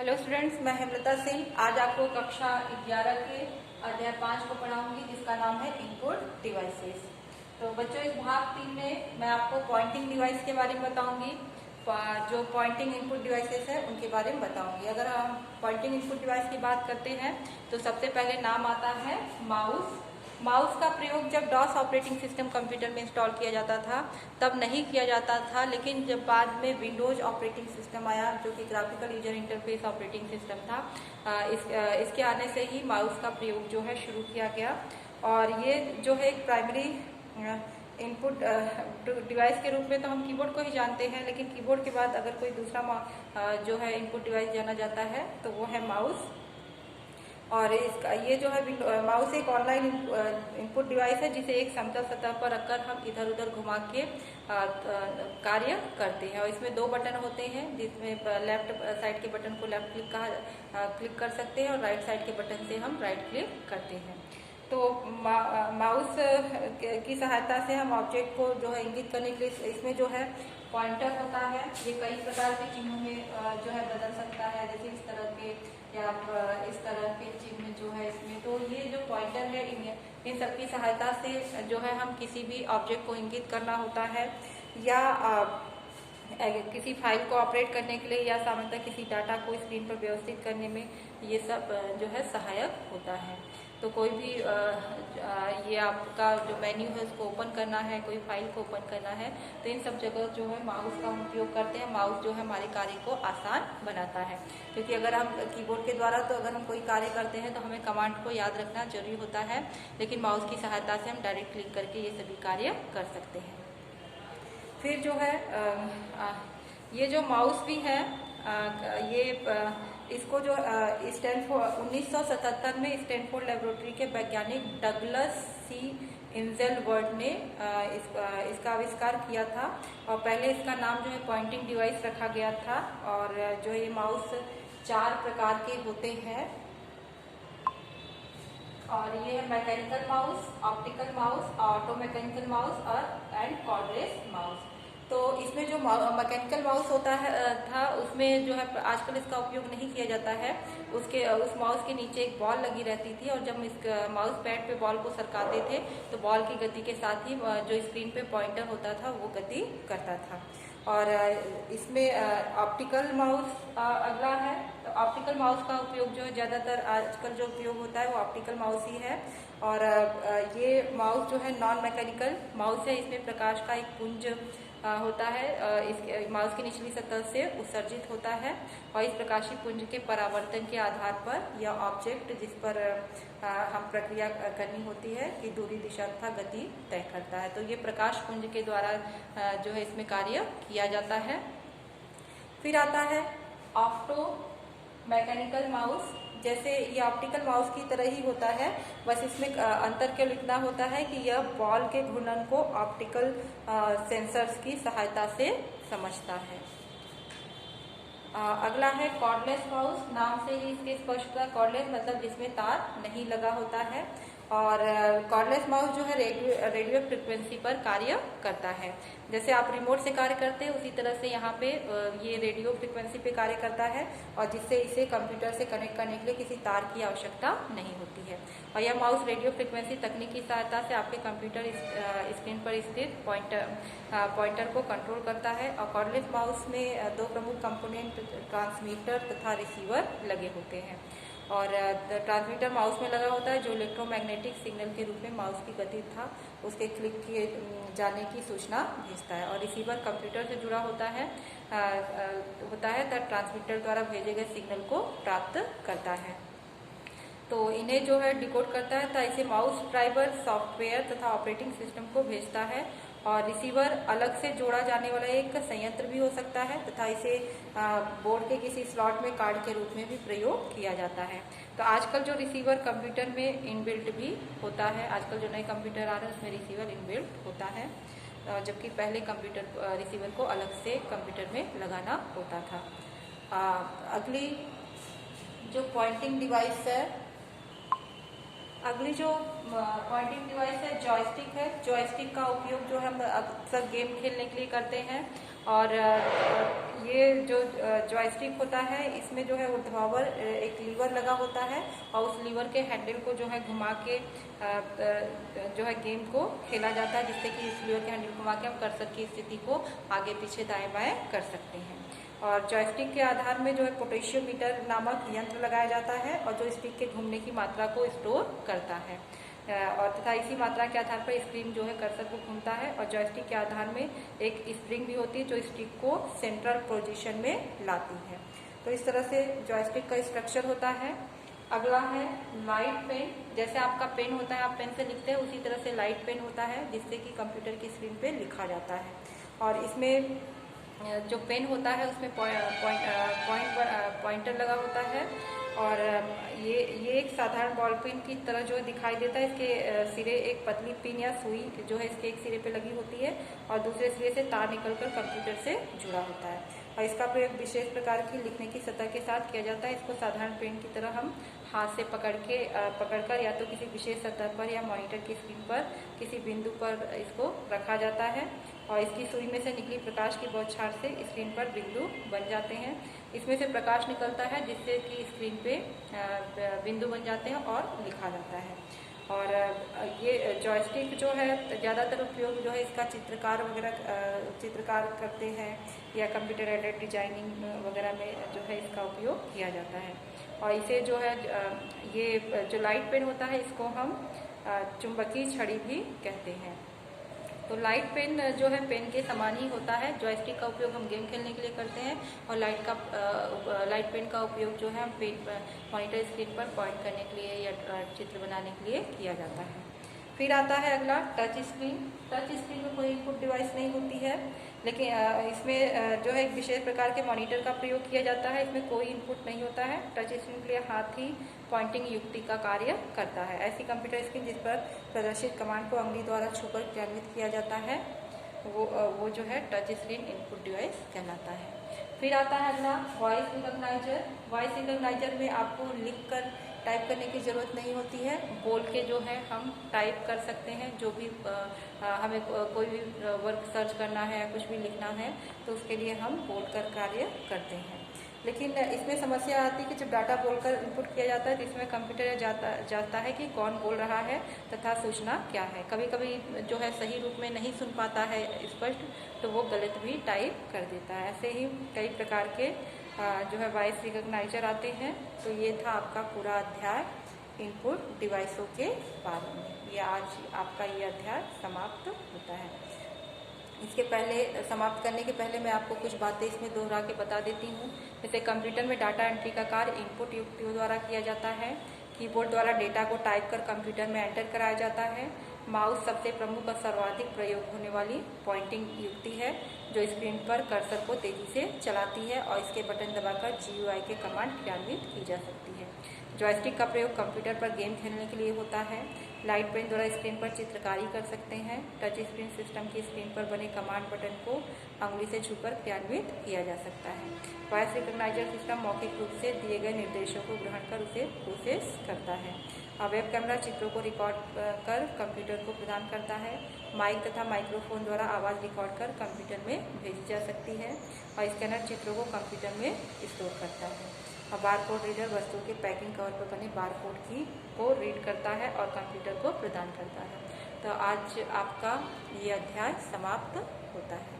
Hello students, मैं हेमलता सिंह आज आपको कक्षा 11 के अध्याय 5 को पढ़ाऊंगी, जिसका नाम है इनपुट डिवाइसेस। तो बच्चों, इस भाग 3 में मैं आपको पॉइंटिंग डिवाइस के बारे में बताऊंगी। जो पॉइंटिंग इनपुट डिवाइसेस है उनके बारे में बताऊंगी। अगर हम पॉइंटिंग इनपुट डिवाइस की बात करते हैं तो सबसे पहले नाम आता है माउस। माउस का प्रयोग जब डॉस ऑपरेटिंग सिस्टम कंप्यूटर में इंस्टॉल किया जाता था तब नहीं किया जाता था, लेकिन जब बाद में विंडोज ऑपरेटिंग सिस्टम आया जो कि graphical user interface operating system था, इसके आने से ही माउस का प्रयोग जो है शुरू किया गया। और ये जो है एक प्राइमरी इनपुट डिवाइस के रूप में तो हम कीबोर्ड को ही जानते हैं, लेकिन कीबोर्ड के बाद अगर कोई दूसरा जो है इनपुट डिवाइस जाना जाता है तो वो है माउस। और इसका ये जो है माउस एक ऑनलाइन इनपुट डिवाइस है जिसे एक समतल सतह पर रखकर हम इधर उधर घुमा के कार्य करते हैं। और इसमें 2 बटन होते हैं, जिसमें लेफ्ट साइड के बटन को लेफ्ट क्लिक कर सकते हैं और राइट साइड के बटन से हम राइट क्लिक करते हैं। तो माउस की सहायता से हम ऑब्जेक्ट को जो है इंगित करने के लिए इसमें जो है पॉइंटर होता है। ये कई प्रकार के चिन्हों में जो है बदल सकता है, जैसे इस तरह के या इस तरह के चिन्ह जो है इसमें। तो ये जो पॉइंटर है इन सब की सहायता से जो है हम किसी भी ऑब्जेक्ट को इंगित करना होता है, या किसी फाइल को ऑपरेट करने के लिए, या सामान्यतः किसी डाटा को स्क्रीन पर व्यवस्थित करने में ये सब जो है सहायक होता है। तो कोई भी ये आपका जो मेन्यू है उसको ओपन करना है, कोई फाइल को ओपन करना है, तो इन सब जगह जो है माउस का हम उपयोग करते हैं। माउस जो है हमारे कार्य को आसान बनाता है, क्योंकि अगर हम कीबोर्ड के द्वारा तो अगर हम कोई कार्य करते हैं तो हमें कमांड को याद रखना जरूरी होता है, लेकिन माउस की सहायता से हम डायरेक्ट क्लिक करके ये सभी कार्य कर सकते हैं। फिर जो है ये जो माउस भी है ये इसको जो स्टैनफोर्ड 1977 में स्टैनफोर्ड लेबोरेटरी के वैज्ञानिक डगलस सी इंजेलवर्ड ने इसका आविष्कार किया था। और पहले इसका नाम जो है पॉइंटिंग डिवाइस रखा गया था। और जो ये माउस 4 प्रकार के होते हैं, और ये है mechanical mouse, optical mouse, auto mechanical mouse और एंड कॉर्डलेस माउस। तो इसमें जो मैकेनिकल माउस होता है था उसमें जो है आजकल इसका उपयोग नहीं किया जाता है। उस माउस के नीचे एक बॉल लगी रहती थी, और जब इस माउस पैड पे बॉल को सरकाते थे तो बॉल की गति के साथ ही जो स्क्रीन पे पॉइंटर होता था वो गति करता था। और इसमें ऑप्टिकल माउस अगला है। तो ऑप्टिकल माउस का उपयोग जो है ज़्यादातर आजकल जो उपयोग होता है वो ऑप्टिकल माउस ही है। और ये माउस जो है नॉन मैकेनिकल माउस है। इसमें प्रकाश का एक पुंज होता है, इस माउस की निचली सतह से उत्सर्जित होता है, और इस प्रकाशीय पुंज के परावर्तन के आधार पर यह ऑब्जेक्ट जिस पर हम प्रक्रिया करनी होती है की दूरी, दिशा तथा गति तय करता है। तो ये प्रकाश पुंज के द्वारा जो है इसमें कार्य किया जाता है। फिर आता है ऑप्टो मैकेनिकल माउस। जैसे ये ऑप्टिकल माउस की तरह ही होता है, बस इसमें अंतर केवल इतना होता है कि यह बॉल के घूर्णन को ऑप्टिकल सेंसर्स की सहायता से समझता है। अगला है कॉर्डलेस माउस। नाम से ही इसके स्पष्ट होता है, कॉर्डलेस मतलब जिसमें तार नहीं लगा होता है। और कॉर्डलेस माउस जो है रेडियो फ्रिक्वेंसी पर कार्य करता है। जैसे आप रिमोट से कार्य करते हैं उसी तरह से यहाँ पे ये रेडियो फ्रिक्वेंसी पे कार्य करता है, और जिससे इसे कंप्यूटर से कनेक्ट करने के लिए किसी तार की आवश्यकता नहीं होती है। और यह माउस रेडियो फ्रिक्वेंसी तकनीक की सहायता से आपके कंप्यूटर स्क्रीन पर स्थित पॉइंटर को कंट्रोल करता है। और कॉर्डलेस माउस में 2 प्रमुख कंपोनेंट ट्रांसमीटर तथा रिसीवर लगे होते हैं। और ट्रांसमीटर माउस में लगा होता है जो इलेक्ट्रोमैग्नेटिक सिग्नल के रूप में माउस की गति था उसके क्लिक किए जाने की सूचना भेजता है। और रिसीवर कंप्यूटर से जुड़ा होता है तब ट्रांसमीटर द्वारा भेजे गए सिग्नल को प्राप्त करता है। तो इन्हें जो है डिकोड करता है, तो इसे माउस ड्राइवर सॉफ्टवेयर तथा ऑपरेटिंग सिस्टम को भेजता है। और रिसीवर अलग से जोड़ा जाने वाला एक संयंत्र भी हो सकता है, तथा इसे बोर्ड के किसी स्लॉट में कार्ड के रूप में भी प्रयोग किया जाता है। तो आजकल जो रिसीवर कंप्यूटर में इनबिल्ट भी होता है, आजकल जो नए कंप्यूटर आ रहे हैं उसमें रिसीवर इनबिल्ट होता है, जबकि पहले कंप्यूटर रिसीवर को अलग से कंप्यूटर में लगाना होता था। अगली जो पॉइंटिंग डिवाइस है अगली जो पॉइंटिंग डिवाइस है जॉयस्टिक है। जॉयस्टिक का उपयोग जो हम अक्सर गेम खेलने के लिए करते हैं और ये जो जॉयस्टिक होता है इसमें जो है ऊर्ध्वाधर एक लीवर लगा होता है और उस लीवर के हैंडल को जो है घुमा के जो है गेम को खेला जाता है, जिससे कि इस लीवर के हैंडल घुमा के हम कर्सर की स्थिति को आगे पीछे दाएं बाएं कर सकते हैं। और जॉयस्टिक के आधार में जो है पोटेशियोमीटर नामक यंत्र लगाया जाता है और जो स्टिक के घूमने की मात्रा को स्टोर करता है और तथा इसी मात्रा के आधार पर स्क्रीन जो है कर्सर को घूमता है और जॉयस्टिक के आधार में एक स्प्रिंग भी होती है जो स्टिक को सेंट्रल पोजीशन में लाती है। तो इस तरह से जॉयस्टिक का स्ट्रक्चर होता है। अगला है लाइट पेन। जैसे आपका पेन होता है, आप पेन से लिखते हैं, उसी तरह से लाइट पेन होता है जिससे कि कंप्यूटर की स्क्रीन पे लिखा जाता है। और इसमें जो पेन होता है उसमें पॉइंटर लगा होता है और ये एक साधारण बॉल पेन की तरह जो दिखाई देता है। इसके सिरे एक पतली पिन या सुई जो है इसके एक सिरे पे लगी होती है और दूसरे सिरे से तार निकलकर कंप्यूटर से जुड़ा होता है और इसका प्रयोग विशेष प्रकार की लिखने की सतह के साथ किया जाता है। इसको साधारण पेन की तरह हम हाथ से पकड़कर या तो किसी विशेष सतह पर या मॉनिटर की स्क्रीन पर किसी बिंदु पर इसको रखा जाता है और इसकी सुई में से निकली प्रकाश की बौछार से स्क्रीन पर बिंदु बन जाते हैं। इसमें से प्रकाश निकलता है जिससे कि स्क्रीन पे बिंदु बन जाते हैं और लिखा जाता है। और ये जॉयस्टिक जो है ज़्यादातर उपयोग जो है इसका चित्रकार करते हैं या कंप्यूटर एडेड डिजाइनिंग वगैरह में जो है इसका उपयोग किया जाता है। और इसे जो है ये जो लाइट पेन होता है इसको हम चुंबकीय छड़ी भी कहते हैं। तो लाइट पेन जो है पेन के समान ही होता है। जॉयस्टिक का उपयोग हम गेम खेलने के लिए करते हैं और लाइट पेन का उपयोग जो है हम मॉनिटर स्क्रीन पर पॉइंट करने के लिए या चित्र बनाने के लिए किया जाता है। फिर आता है अगला टच स्क्रीन। टच स्क्रीन में कोई इनपुट डिवाइस नहीं होती है, लेकिन इसमें जो है एक विशेष प्रकार के मॉनिटर का प्रयोग किया जाता है। इसमें कोई इनपुट नहीं होता है। टच स्क्रीन के लिए हाथ ही पॉइंटिंग युक्ति का कार्य करता है। ऐसी कंप्यूटर स्क्रीन जिस पर प्रदर्शित कमांड को अंगुली द्वारा छूकर क्रियान्वित किया जाता है वो जो है टच स्क्रीन इनपुट डिवाइस कहलाता है। फिर आता है अगला वॉइस रिकॉग्नाइजर। वॉइस रिकॉग्नाइजर में आपको लिखकर टाइप करने की ज़रूरत नहीं होती है, बोल के जो है हम टाइप कर सकते हैं। जो भी हमें कोई भी वर्क सर्च करना है या कुछ भी लिखना है तो उसके लिए हम बोलकर कार्य करते हैं। लेकिन इसमें समस्या आती है कि जब डाटा बोलकर इनपुट किया जाता है तो इसमें कंप्यूटर जाता है कि कौन बोल रहा है तथा सूचना क्या है। कभी कभी जो है सही रूप में नहीं सुन पाता है स्पष्ट, तो वो गलत भी टाइप कर देता है। ऐसे ही कई प्रकार के जो है वॉइस रिकॉग्नाइजर आते हैं। तो ये था आपका पूरा अध्याय इनपुट डिवाइसों के बारे में। ये आज आपका ये अध्याय समाप्त होता है। इसके पहले समाप्त करने के पहले मैं आपको कुछ बातें इसमें दोहरा के बता देती हूँ। जैसे कंप्यूटर में डाटा एंट्री का कार्य इनपुट युक्तियों द्वारा किया जाता है। कीबोर्ड द्वारा डेटा को टाइप कर कंप्यूटर में एंटर कराया जाता है। माउस सबसे प्रमुख और सर्वाधिक प्रयोग होने वाली पॉइंटिंग युक्ति है जो स्क्रीन पर कर्सर को तेजी से चलाती है और इसके बटन दबाकर GUI के कमांड क्रियान्वित की जा सकती है। जॉयस्टिक का प्रयोग कंप्यूटर पर गेम खेलने के लिए होता है। लाइट पेन द्वारा स्क्रीन पर चित्रकारी कर सकते हैं। टच स्क्रीन सिस्टम की स्क्रीन पर बने कमांड बटन को अंगुली से छूकर क्रियान्वित किया जा सकता है। वॉइस रिकॉग्नाइजर सिस्टम मौखिक रूप से दिए गए निर्देशों को ग्रहण कर उसे प्रोसेस करता है। वेब कैमरा चित्रों को रिकॉर्ड कर कंप्यूटर को प्रदान करता है। माइक तथा माइक्रोफोन द्वारा आवाज़ रिकॉर्ड कर कंप्यूटर में भेजी जा सकती है और स्कैनर चित्रों को कंप्यूटर में स्टोर करता है। और बारकोड रीडर वस्तु के पैकिंग कवर पर बने बारकोड की को रीड करता है और कंप्यूटर को प्रदान करता है। तो आज आपका ये अध्याय समाप्त होता है।